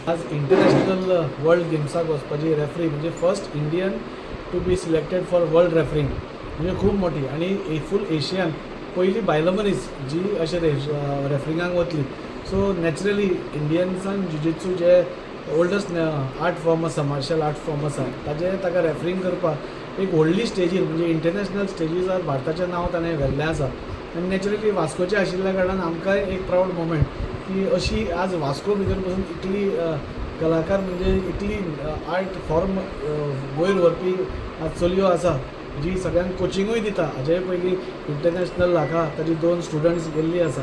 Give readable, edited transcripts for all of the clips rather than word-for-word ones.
आज international world गेम्साक वचपाची referee म्हणजे first Indian to be selected for world refereeing म्हणजे खूप मोठी आणि फूल एशियन पहिली बायलो मनीस जी अशें रेफ्रिंगाक वतली. सो नॅचरली इंडियन्सान जुजित्सू जे ओल्डस्ट आर्ट फॉर्म आसा, मार्शल आर्ट फॉर्म आसा, ताका रेफ्रिंग करपाक एक व्हडली स्टेजीर म्हणजे इंटरनॅशनल स्टेजीर भारताचें नांव ताणें व्हेल्लें आसा. आनी नॅचरली वास्कोचें आशिल्ल्या कारणान आमकांय एक प्रावड मोमेंट की अशी आज वास्को भितर पासून इतली कलाकार म्हणजे इतली आर्ट फॉर्म वयर व्हरपी आज चलयो आसा जी सगळ्यांक कोचिंगूय दिता. हाजे पयलीं इंटरनॅशनल हाका ताजी 2 स्टुडंट्स गेल्ली आसा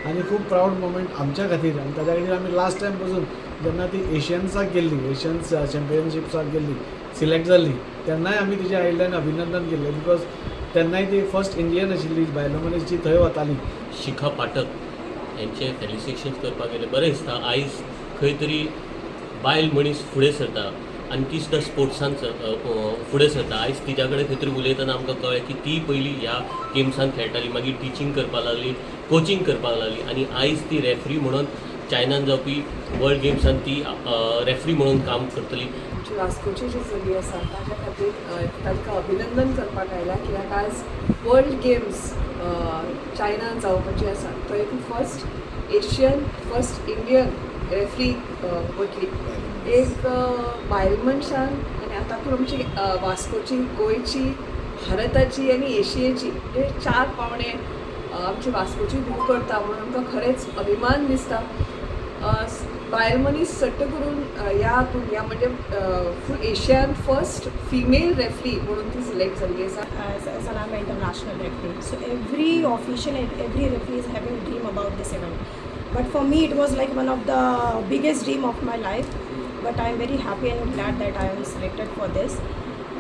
आनी खूब प्रावड मोमेंट आमच्या खातीर. आनी ताज्या खातीर आमी लास्ट टायम पासून जेन्ना ती एशियन्साक गेल्ली, एशियन्स चॅम्पियनशिप्साक गेल्ली, सिलेक्ट जाल्ली, तेन्नाय आमी तिजें आयिल्ल्यान अभिनंदन केल्लें बिकॉज तेन्नाय ती फर्स्ट इंडियन आशिल्ली बायलो मनीस जी थंय वताली. शिखा पाठक यांचे फेलिसिटेशन करपाक गेले बरें दिसता. आयज खंय तरी बायल मनीस फुडें सरता आनी ती सुद्दां स्पोर्ट्सान फुडें सरता. आयज तिच्या कडेन खंय तरी उलयतना आमकां कळ्ळें की ती पयलीं ह्या गेम्सान खेळटाली, मागीर टिचींग करपाक लागली, कोचिंग करपाक लागली आनी आयज ती रेफ्री म्हणून चायनान जावपी वर्ल्ड गेम्सान ती रेफ्री म्हणून काम करतली. वास्कोची जी चली आसा ताच्या खातीर तांकां अभिनंदन करपाक आयला कित्याक आज वर्ल्ड गेम्स चायनान जावपाची आसा. थंय ती first Asian, first Indian referee वतली. एक बायल मनशान आनी तातूंत आमची वास्कोची, गोंयची, भारताची आनी एशियेची हे 4 पावणे आमची वास्कोची दूख करता म्हणून आमकां खरेंच अभिमान दिसता. बायल मनीस सट्ट करून ह्या म्हणजे फूल एशियान फर्स्ट फिमेल रेफ्री म्हणून ती सिलेक्ट जाल्ली आसा. As I'm an international referee, so every official and every referee is having a dream about this event. But for me, it was like one of the biggest dream of my life. But I am very happy and glad that I am selected for this.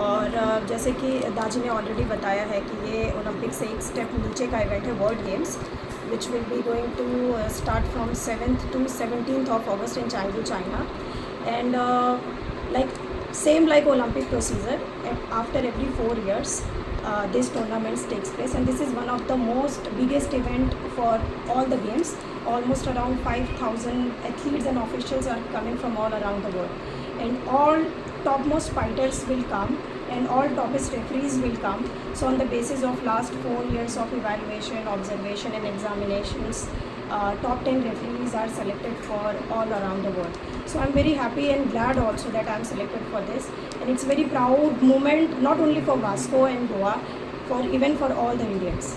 और जैसे कि दाजी ने already बताया है कि ये Olympic से एक step नीचे का इवेंट है, world games, which will be going to start from 7th to 17th of August in Chengdu, China. And like same like Olympic procedure, after every 4 years this tournament takes place, and this is one of the most biggest event for all the games. Almost around 5,000 athletes and officials are coming from all around the world, and all topmost fighters will come and all toppest referees will come. So on the basis of last 4 years of evaluation, observation and examinations, top 10 referees are selected for all around the world. So I'm very happy and glad also that I'm selected for this, and it's very proud moment not only for Vasco and Goa, for even for all the Indians.